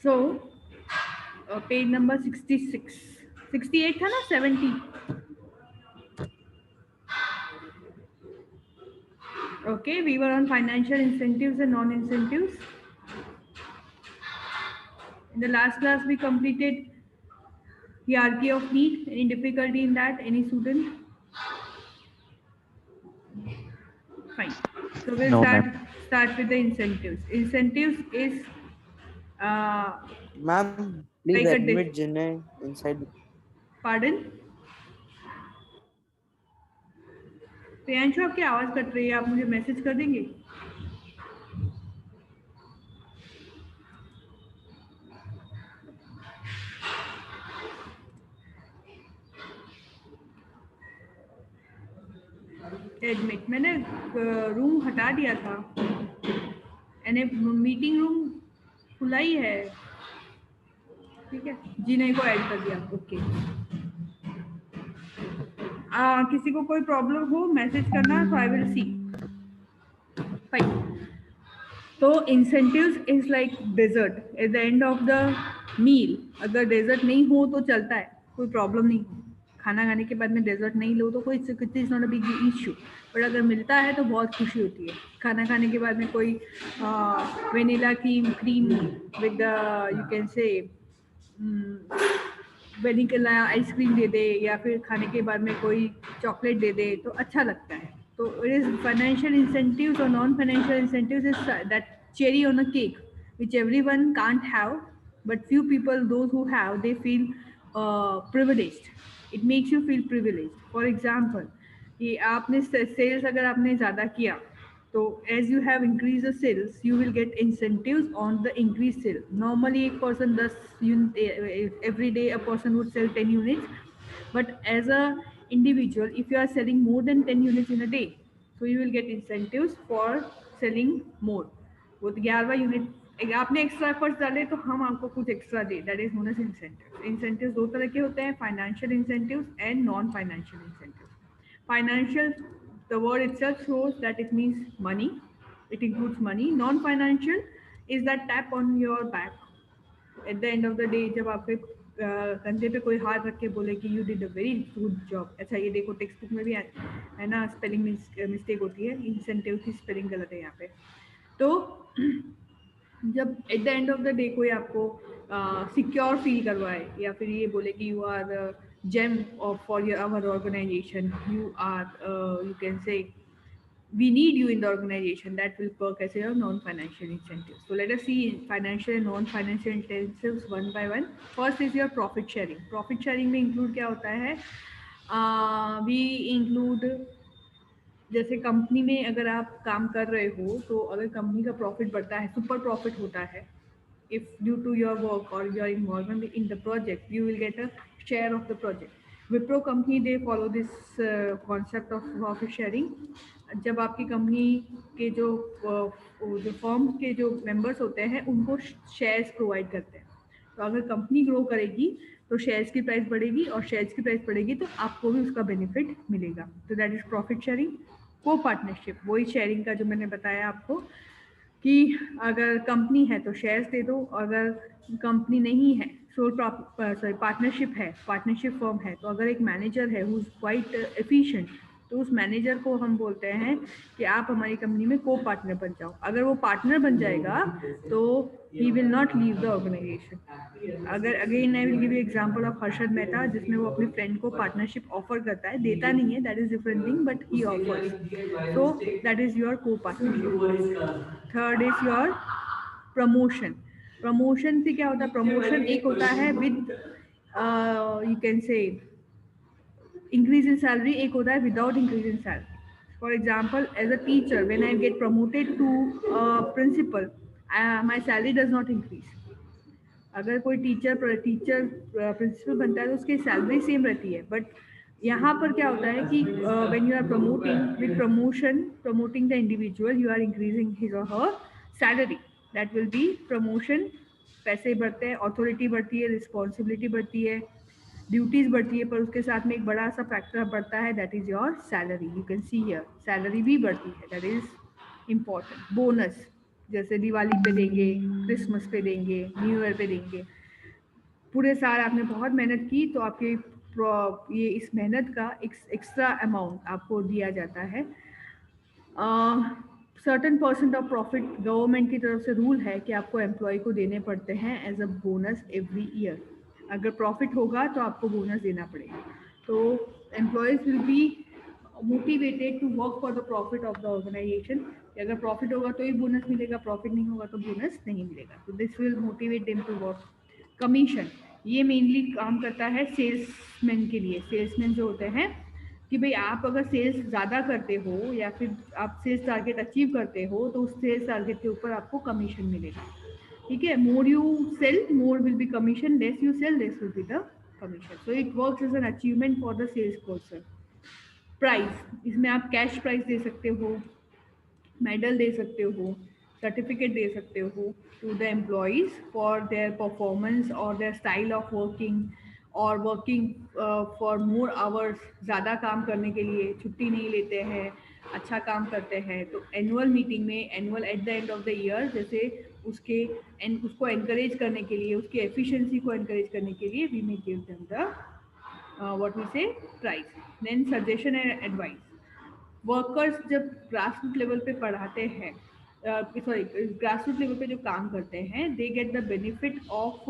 So page number 66 68 था ना 70. Okay, we were on financial incentives and non-incentives. In the last class we completed hierarchy of need. Any difficulty in that? Any student? Fine. So we'll No, start ma'am. start with the incentives. Incentives is uh, Ma'am, please like a admit Jinay inside. pardon. Priyanshu आपकी आवाज cut रही है, आप मुझे message कर देंगे. Admit मैंने room हटा दिया था, यानी मीटिंग रूम खुला ही है. ठीक है, जिन्हें को ऐड कर दिया. ओके. किसी को कोई प्रॉब्लम हो मैसेज करना, so I will see. Fine. तो incentives is like dessert at the end of the meal. अगर डेजर्ट नहीं हो तो चलता है, कोई प्रॉब्लम नहीं हो. खाना खाने के बाद में डेजर्ट नहीं लो तो कोई is not a big issue. But अगर मिलता है तो बहुत खुशी होती है. खाना खाने के बाद में कोई vanilla cream with you can say vanilla ice cream दे दे, या फिर खाने के बाद में कोई चॉकलेट दे दे तो अच्छा लगता है. So it is financial incentives or non-financial incentives is that cherry on a cake, which everyone can't have, but few people, those who have, they feel privileged. It makes you feel privileged. For example, कि आपने sales अगर आपने ज़्यादा किया, तो as you have increased the sales, you will get incentives on the increased sale. Normally, एक person does every day a person would sell 10 units, but as a individual, if you are selling more than 10 units in a day, so you will get incentives for selling more. वो 11 unit आपने extra efforts डाले तो हम आपको कुछ extra दे, that is known as incentive. Incentives दो तरह के होते हैं, financial incentives and non financial incentives. Financial, the word itself shows that it means money. It includes money. Non-financial is that tap on your back. At the end of the day, जब आपके कंधे पे कोई हाथ रख के बोले कि you did a very good job. अच्छा ये देखो टेक्स्ट बुक में भी है ना, स्पेलिंग मिस्टेक होती है, इंसेंटिव की स्पेलिंग गलत है यहाँ पे. तो जब eight the end of the day कोई आपको सिक्योर फील करवाए, या फिर ये बोले कि you are gem of for your our organization, you are you can say we need you in the organization, that will perk as your non-financial incentives. So let us see financial and non-financial incentives one by one. First is your profit sharing. Profit sharing में include क्या होता है? We include, जैसे company में अगर आप काम कर रहे हो तो अगर कंपनी का प्रॉफिट बढ़ता है, सुपर प्रॉफिट होता है, if due to your work or your involvement in the project, you will get a share of the project. Wipro company, they follow this concept of profit sharing. जब आपकी company के जो firm के जो members होते हैं उनको shares provide करते हैं. तो अगर कंपनी ग्रो करेगी तो शेयर्स की प्राइस बढ़ेगी, और शेयर्स की प्राइस बढ़ेगी तो आपको भी उसका बेनिफिट मिलेगा. तो दैट इज प्रॉफिट शेयरिंग. को पार्टनरशिप, वही शेयरिंग का जो मैंने बताया आपको कि अगर कंपनी है तो शेयर्स दे दो, अगर कंपनी नहीं है, सॉरी पार्टनरशिप है, पार्टनरशिप फर्म है, तो अगर एक मैनेजर है हु इज़ क्वाइट एफिशिएंट, तो उस मैनेजर को हम बोलते हैं कि आप हमारी कंपनी में को पार्टनर बन जाओ. अगर वो पार्टनर बन जाएगा तो ही will not leave the organisation. अगर again I will give you example of Harshad Mehta, जिसमें वो अपने फ्रेंड को पार्टनरशिप ऑफर करता है, देता नहीं है, that is different thing, but he offers. So that is your को partnership. Third is your promotion. Promotion से क्या होता है? प्रमोशन एक होता है with you can say increase in salary, एक होता है without increase in salary. For example, as a teacher, when I get promoted to a principal, my salary does not increase. अगर कोई टीचर प्रिंसिपल बनता है तो उसकी सैलरी सेम रहती है, बट यहाँ पर क्या होता है कि when you are promoting with promoting the individual, you are increasing his और her salary. That will be promotion. पैसे बढ़ते हैं, अथॉरिटी बढ़ती है, रिस्पॉन्सिबिलिटी बढ़ती है, ड्यूटीज बढ़ती है, पर उसके साथ में एक बड़ा सा फैक्टर बढ़ता है, that is your salary. You can see here salary भी बढ़ती है, दैट इज इम्पॉर्टेंट. बोनस जैसे दिवाली पे देंगे, क्रिसमस पे देंगे, न्यू ईयर पे देंगे. पूरे साल आपने बहुत मेहनत की तो आपके ये इस मेहनत का एक्स्ट्रा अमाउंट आपको दिया जाता है. Certain percent of profit government की तरफ से रूल है कि आपको एम्प्लॉय को देने पड़ते हैं as a bonus every year. अगर प्रॉफिट होगा तो आपको बोनस देना पड़ेगा. तो employees will be motivated to work for the profit of the organisation. अगर प्रॉफिट होगा तो ही बोनस मिलेगा, प्रॉफिट नहीं होगा तो बोनस नहीं मिलेगा. तो this will motivate them to work. Commission ये मेनली काम करता है सेल्समैन के लिए. सेल्समैन जो होते हैं कि भाई आप अगर सेल्स ज़्यादा करते हो या फिर आप सेल्स टारगेट अचीव करते हो तो उस सेल्स टारगेट के ऊपर आपको कमीशन मिलेगा. ठीक है. More you sell more will be commission, less you sell less will be the commission. So it works as an achievement for the sales person. Price, इसमें आप कैश प्राइस दे सकते हो, मेडल दे सकते हो, सर्टिफिकेट दे सकते हो to the employees for their performance और देयर स्टाइल ऑफ वर्किंग और वर्किंग फॉर मोर आवर्स. ज़्यादा काम करने के लिए छुट्टी नहीं लेते हैं, अच्छा काम करते हैं. तो एनुअल मीटिंग में, annual eight the end of the year, जैसे उसको एनकरेज करने के लिए, उसकी एफिशिएंसी को एनकरेज करने के लिए we may give them the what we say price. Then suggestion and advice. Workers जब ग्रास रूट लेवल पे पढ़ाते हैं, सॉरी ग्रास रूट लेवल पे जो काम करते हैं, they get the benefit of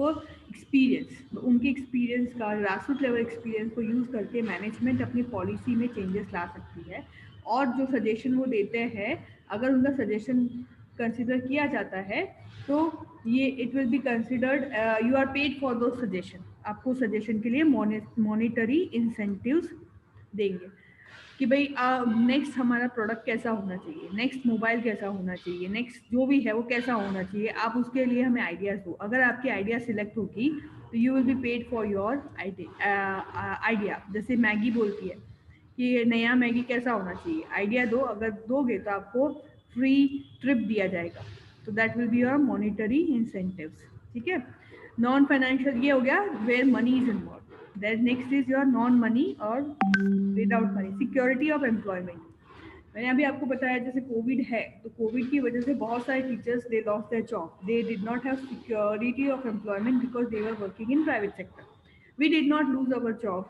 experience. उनके एक्सपीरियंस का, ग्रास रूट लेवल एक्सपीरियंस को यूज़ करके मैनेजमेंट अपनी पॉलिसी में चेंजेस ला सकती है. और जो सजेशन वो देते हैं, अगर उनका सजेशन कंसिडर किया जाता है तो ये it will be considered, you are paid for दो सजेशन. आपको सजेशन के लिए मॉनिटरी इंसेंटिव्स देंगे कि भाई नेक्स्ट हमारा प्रोडक्ट कैसा होना चाहिए, नेक्स्ट मोबाइल कैसा होना चाहिए, नेक्स्ट जो भी है वो कैसा होना चाहिए, आप उसके लिए हमें आइडियाज़ दो. अगर आपकी आइडिया सिलेक्ट होगी तो you will be paid for your idea. जैसे मैगी बोलती है कि नया मैगी कैसा होना चाहिए, आइडिया दो, अगर दोगे तो आपको फ्री ट्रिप दिया जाएगा. तो that will be your monetary incentives. ठीक है. नॉन फाइनेंशियल ये हो गया where money is involve. Then next is your non money और without money. Security of employment. मैंने अभी आपको बताया जैसे कोविड है, तो कोविड की वजह से बहुत सारे teachers they lost their job. They did not have security of employment because they were working in private sector. We did not lose our job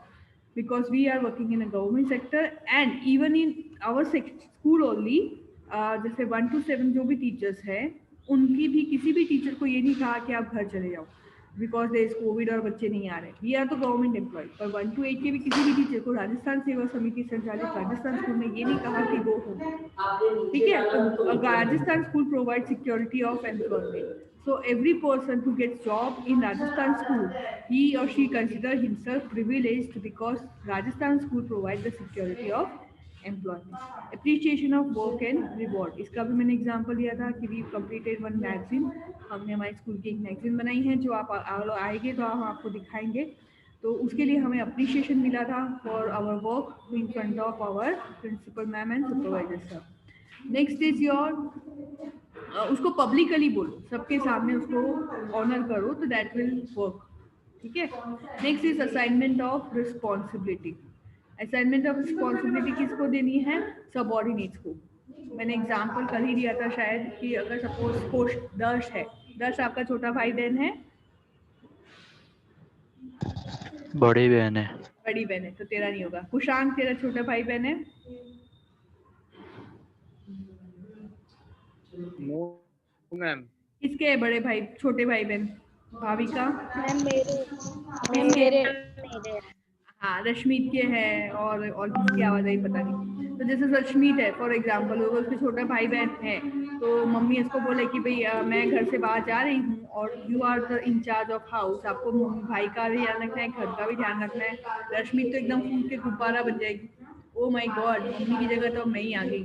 because we are working in a government sector and even in our school only. जैसे 1 to 7 जो भी teachers हैं, उनकी भी किसी भी teacher को ये नहीं कहा कि आप घर चले जाओ बिकॉज देयर इज कोविड और बच्चे नहीं आ रहे. वी आर तो गवर्नमेंट एम्प्लॉय. पर 1 to 8 के भी किसी भी टीचर को राजस्थान सेवा समिति संचालित राजस्थान स्कूल ने ये नहीं कहा कि गो होम. ठीक है. तो Rajasthan school provide security of employment. So every person who gets job in Rajasthan school, he or she consider himself privileged because Rajasthan school provides the security of employment. Appreciation of work and reward. इसका भी मैंने example दिया था कि we completed one magazine. हमने हमारे school की एक मैगजीन बनाई है जो आप आएंगे तो हम आपको दिखाएंगे. तो उसके लिए हमें अप्रिशिएशन मिला था for our work in front of our principal ma'am and supervisor sir. Next is your, उसको पब्लिकली बोलो, सबके सामने उसको ऑनर करो, तो दैट विल वर्क. ठीक है. Next is assignment of responsibility. Assignment of responsibility किसको देनी है? सबऑर्डिनेट्स को. मैंने एग्जांपल कल ही दिया था शायद कि अगर सपोज पोस्ट दर्श है, दर्श आपका छोटा भाई बहन है, बड़ी बहन है. बड़ी बहन है तो तेरा नहीं होगा. कुशांक तेरा छोटा भाई बहन है? No, ma'am. किसके है बड़े भाई छोटे भाई बहन? भाविका मैम मेरे हाँ, रश्मीत के हैं और किसकी आवाज़ आई पता नहीं. तो जैसे रश्मीत है फॉर एग्जांपल, होगा उसके छोटा भाई बहन है, तो मम्मी इसको बोले कि भाई मैं घर से बाहर जा रही हूँ और you are the incharge of house. आपको भाई का भी ध्यान रखना है, घर का भी ध्यान रखना है. रश्मीत तो एकदम फूल के गुब्बारा बन जाएगी. ओ माय गॉड, मम्मी की जगह तो मैं ही आ गई.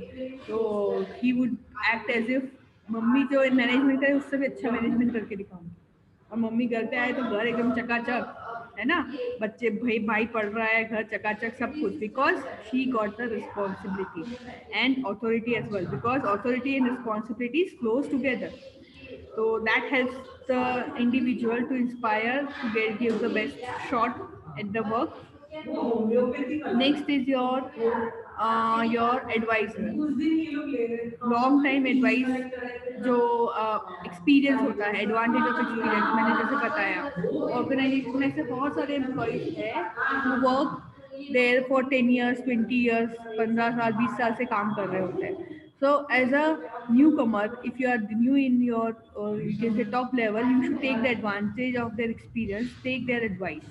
तो he would act as if mummy जो मैनेजमेंट करे उससे भी अच्छा मैनेजमेंट करके दिखाऊंगी। और मम्मी घर पे आए तो घर एकदम चकाचक, है ना, बच्चे भाई पढ़ रहा है, घर चकाचक, सब कुछ, because she got the responsibility and authority as well, because authority and responsibility is close together. So that helps the individual to inspire to give the best shot at the work. Next is your advisor. Long time advice जो experience होता है, advantage of experience, मैंने जैसे बताया organisation में ऐसे बहुत सारे एम्प्लॉइज है who work there for 10 years, 20 years, 15 साल, 20 साल से काम कर रहे होते हैं. So as a newcomer, if you are new in your you can say top level, you should take the advantage of their experience, take their advice,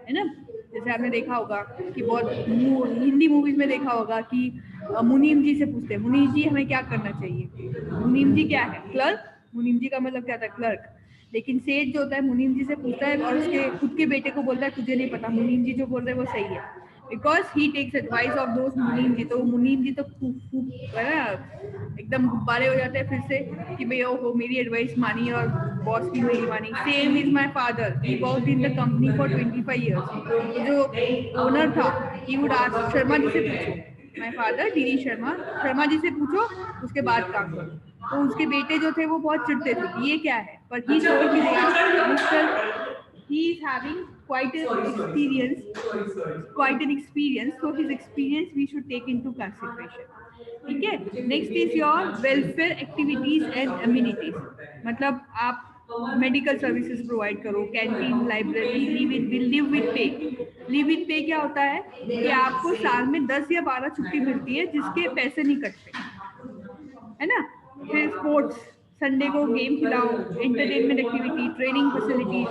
है ना. जैसे आपने देखा होगा कि बहुत हिंदी मूवीज में देखा होगा कि मुनीम जी से पूछते हैं, मुनीम जी हमें क्या करना चाहिए. मुनीम जी क्या है? क्लर्क. मुनीम जी का मतलब क्या था? क्लर्क. लेकिन सेठ जो होता है मुनीम जी से पूछता है और उसके खुद के बेटे को बोलता है तुझे नहीं पता, मुनीम जी जो बोल रहे हैं वो सही है, because he takes advice of दोस्त मुनीम जी. तो मुनीम जी तो एकदम गुब्बारे हो जाते हैं फिर से कि भाई ओहो मेरी एडवाइस मानी और बॉस की नहीं मानी. Same is my father, he worked in the company for 25 years. जो ओनर था he would ask Sharma ji से पूछो, my father DD Sharma ji से पूछो, उसके बाद काम करो. तो उसके बेटे जो थे वो बहुत चिढ़ते थे कि ये क्या है, पर ही टोल्ड कि mister he is having quite an experience, so his experience we should take into consideration. ठीक है. Next is your welfare activities and amenities. मतलब आप मेडिकल सर्विसेज प्रोवाइड करो, कैंटीन, लाइब्रेरी, लिव विद पे. Live with पे क्या होता है कि आपको साल में 10 या 12 छुट्टी मिलती है जिसके पैसे नहीं कटते, है ना. फिर स्पोर्ट्स, संडे को गेम खिलाओ, एंटरटेनमेंट एक्टिविटी, ट्रेनिंग फैसिलिटीज,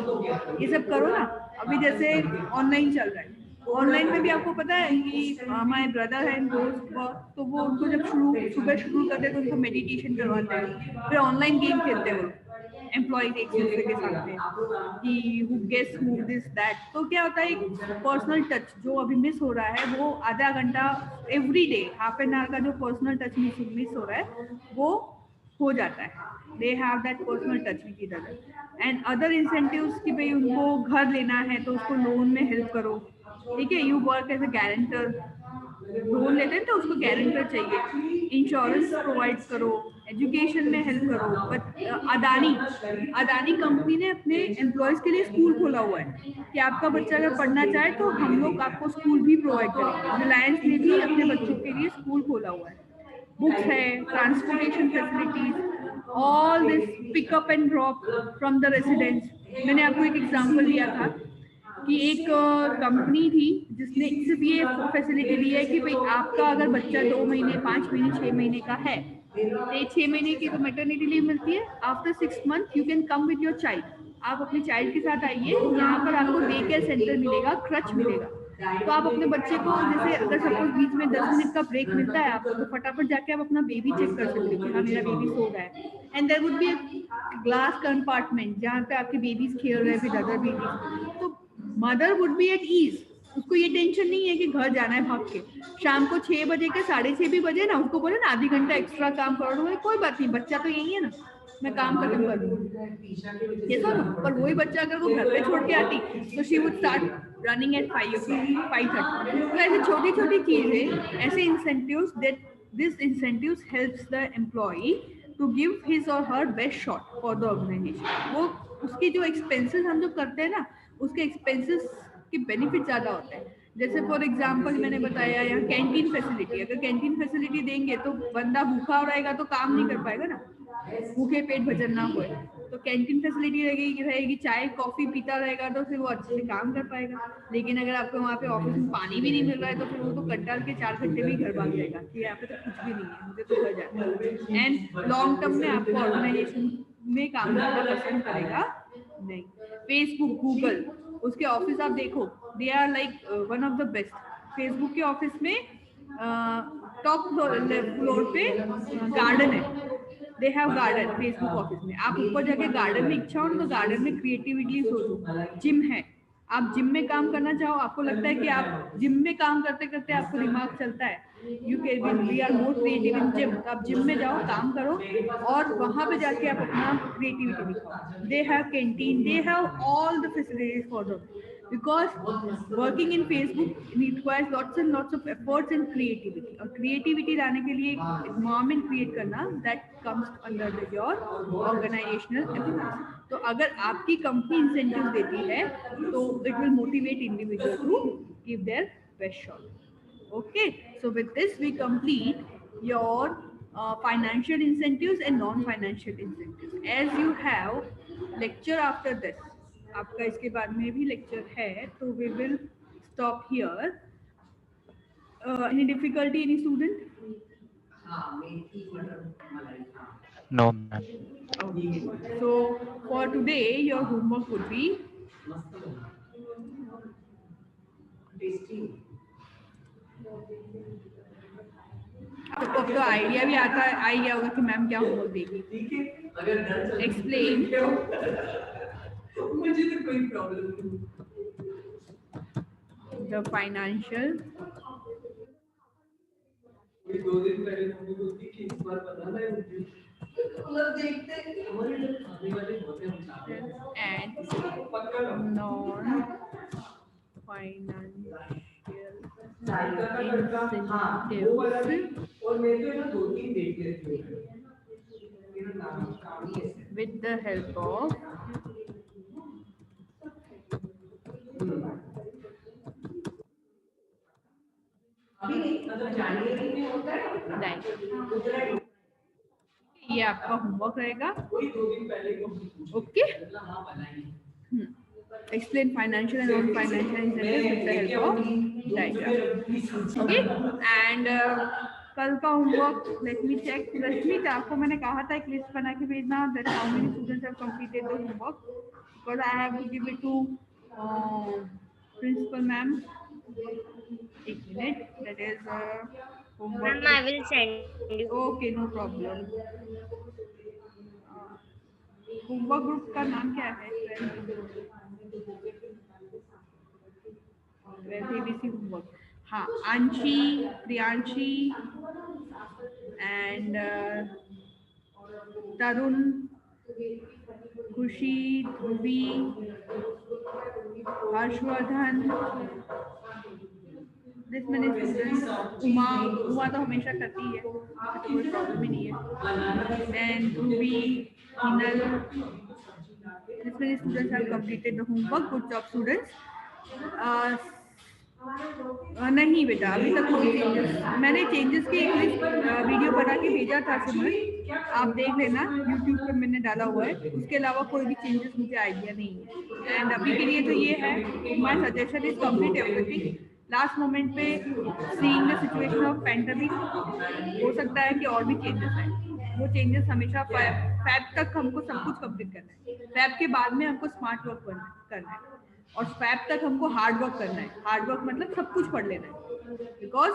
ये सब करो ना. अभी जैसे ऑनलाइन चल रहा है, ऑनलाइन में भी आपको पता है कि हमारे ब्रदर हैं दोस्त, तो वो उनको जब सुबह शुरू करते हैं तो उनको मेडिटेशन करवाते हैं, फिर ऑनलाइन गेम खेलते हैं वो एम्प्लॉयज एक दूसरे के साथ में कि who guess who this that. तो क्या होता है एक पर्सनल टच जो अभी मिस हो रहा है, वो आधा घंटा every day, half an hour का जो पर्सनल टच मिस हो रहा है वो हो जाता है. They have that personal touch with each other. And other incentives कि भाई उनको घर लेना है तो उसको लोन में हेल्प करो. ठीक है, you work as a guarantor. Loan लेते हैं तो उसको गारंटर चाहिए. इंश्योरेंस प्रोवाइड करो, एजुकेशन में हेल्प करो. बट अदानी कंपनी ने अपने एम्प्लॉयज के लिए स्कूल खोला हुआ है कि आपका बच्चा अगर पढ़ना चाहे तो हम लोग आपको स्कूल भी प्रोवाइड करेंगे. रिलायंस ने भी अपने बच्चों के लिए स्कूल खोला हुआ है. बुक्स है, transportation facilities, all this pickup and drop from the residence. मैंने आपको एक एग्जांपल दिया था कि एक कंपनी थी जिसने सिर्फ ये फैसिलिटी दी है कि भाई आपका अगर बच्चा 2 महीने, 5 महीने, 6 महीने का है तो 6 महीने की तो मैटरनिटी लीव मिलती है. After 6 months you can come with your child. आप अपने चाइल्ड के साथ आइए, यहाँ पर आपको डे केयर सेंटर मिलेगा, क्रच मिलेगा. तो आप अपने बच्चे को जैसे अगर सपोज बीच में 10 मिनट का ब्रेक मिलता है आपको, तो फटाफट जाके आप अपना बेबी चेक कर सकते हो कि हाँ मेरा बेबी सो रहा है. And there would be a glass compartment जहाँ पे आपके बेबीज खेल रहे हैं विद अदर बेबीज. तो mother would be at ease. उसको ये टेंशन नहीं है कि घर जाना है भाग के. शाम को 6 बजे के 6:30 भी बजे ना उसको बोले ना आधी घंटा एक्स्ट्रा काम करो, तो कोई बात नहीं, बच्चा तो यही है ना, मैं काम खत्म कर दूँ ये सब. पर वही बच्चा अगर वो घर पे छोड़ के आती तो she would start running at 5:30. तो ऐसे छोटी छोटी चीजें, ऐसे incentives, that this incentives helps the employee to give his और her best shot for the organization. वो उसकी जो एक्सपेंसेस हम जो करते हैं ना, उसके एक्सपेंसेस के बेनिफिट ज्यादा होते हैं. जैसे फॉर एग्जांपल मैंने बताया यहाँ कैंटीन फैसिलिटी. अगर कैंटीन फैसिलिटी देंगे तो बंदा भूखा रहेगा तो काम नहीं कर पाएगा ना, भूखे पेट भजन ना होए. तो कैंटीन फैसिलिटी रहेगी, चाय कॉफी पीता रहेगा तो फिर वो अच्छे से काम कर पाएगा. लेकिन अगर आपको वहाँ पे ऑफिस में पानी भी नहीं मिल रहा है तो फिर वो तो कट्टा के 4 घंटे भी घर भाग जाएगा कि यहाँ पे तो कुछ भी नहीं है, मुझे तो घर जाना है. एंड लॉन्ग टर्म में आपको ऑर्गेनाइजेशन में काम करना पसंद करेगा नहीं. फेसबुक, गूगल, उसके ऑफिस आप देखो, they are like one of the best. Facebook के ऑफिस में टॉप फ्लोर पे गार्डन है. They have garden Facebook office में. आप ऊपर जाके गार्डन में इच्छा हो तो गार्डन में क्रिएटिविटी सोचो. जिम है, आप जिम में काम करना चाहो, आपको लगता है कि आप जिम में काम करते करते आपको दिमाग चलता है, you can we are more creative in gym, तो आप जिम में जाओ, काम करो और वहां पे जाके आप अपना क्रिएटिविटी दिखाओ. They have canteen, they have all the facilities for them, because working in Facebook requires lots and lots of efforts and creativity, और creativity लाने के लिए एक environment create करना that comes under your organizational efforts. तो अगर आपकी company incentive देती है तो it will motivate individual to give their best shot. Okay, so with this we complete your financial incentives and non-financial incentives. As you have lecture after this, आपका इसके बाद में भी लेक्चर है, तो we will stop here. Any difficulty, any student? No, ma'am. Okay. So for today, your homework would be आपको अब तो आइडिया भी आता है, आ गया होगा कि मैम क्या होमवर्क देगी. एक्सप्लेन मुझे तो कोई प्रॉब्लम नहीं. The financial. कोई 2 दिन पहले मम्मी बोलती कि इस बार बनाना है मुझे, मतलब देखते हैं हमारे इधर खाने वाले होते हैं एंड पक्का नॉन फाइनेंशियल incentives और मैं तो ना 2-3 देख लेती हूँ, मेरा काम ही है with the help of right. ये आपका होमवर्क रहेगा. कोई 2 दिन पहले को ओके. हाँ बनाएंगे. Explain financial and non-financial incentives with the help of diagram. Okay, and कल का होमवर्क लेट मी चेक. रश्मि, आपको मैंने कहा था एक लिस्ट बना के भेजना that how many students have completed the homework, because I have to give it to principal ma'am. एक minute, that is homework. Ma'am, I will send you. Okay, no problem. Homework group का नाम क्या है? ABC homework. हाँ, अंशी, Priyanshi and तरुण, खुशी, ध्रुवी, Harshvardhan, this मैंने उमा तो हमेशा करती है, तो कोई प्रॉब्लम ही नहीं है. And Dhubri, Hinal, this many students have completed the homework. Good job, students. नहीं बेटा, अभी तक कोई चेंजेस, मैंने चेंजेस की एक लिस्ट वीडियो बना के भेजा था सिमरन, आप देख लेना, यूट्यूब पे मैंने डाला हुआ है. उसके अलावा कोई भी चेंजेस मुझे आइडिया नहीं है. एंड अभी के लिए तो ये है, my suggestion is complete everything. Last moment पे seeing the situation of pandemic, हो सकता है कि और भी चेंजेस आए. वो चेंजेस हमेशा फैब तक हमको सब कुछ कंप्लीट करना है. फैब के बाद में हमको स्मार्ट वर्क करना है, और फैब तक हमको हार्ड वर्क करना है. हार्ड वर्क मतलब सब कुछ पढ़ लेना है, बिकॉज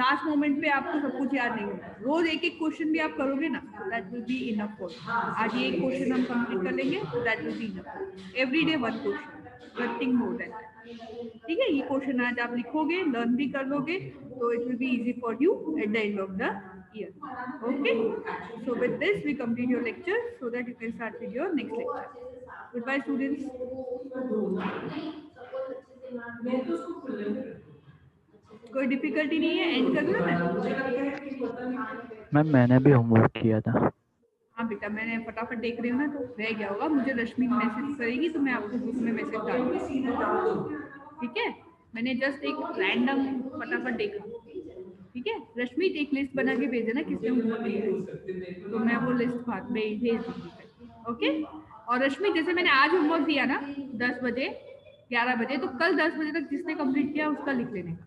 लास्ट मोमेंट पे आपको सब कुछ याद नहीं होगा. रोज एक एक क्वेश्चन भी आप करोगे ना, that will be enough for. आज ये एक क्वेश्चन हम कंप्लीट कर लेंगे, that will be enough. Every day 1 question, nothing more than that. ठीक है, ये क्वेश्चन आज आप लिखोगे, लर्न भी कर लोगे, तो it will be easy for you eight the end of the year. Okay, so with this we complete your lecture so that you can start with your next lecture. Goodbye students. कोई difficulty नहीं है, and कर दूं मैं? Ma'am मैंने भी homework किया था. हाँ बेटा, मैंने फटाफट देख रही हूँ ना, तो रह गया होगा. मुझे रश्मि मैसेज करेगी तो मैं आपको ग्रुप में मैसेज डालूंगी. ठीक है, मैंने जस्ट एक रैंडम फटाफट देखा. ठीक है, रश्मि एक लिस्ट बना के भेज देना किसने होमवर्क किया है, तो मैं वो लिस्ट बाद में भेज दूंगी. ओके, और रश्मि जैसे मैंने आज होमवर्क दिया ना 10 बजे 11 बजे, तो कल 10 बजे तक जिसने कंप्लीट किया उसका लिख लेने का.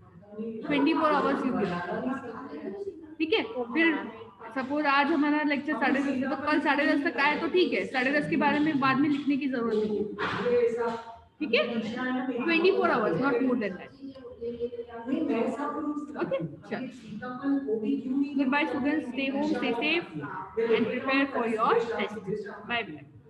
24 आवर्स यू गिव. ठीक है, फिर सपोज आज हमारा लेक्चर 10:30 तो कल 10:30 तक आए तो ठीक है, 10:30 के बारे में बाद में लिखने की जरूरत नहीं है. ठीक है, 24 hours, not more than that. Okay, sure. Goodbye students, stay home, stay safe and prepare for your test. Bye bye.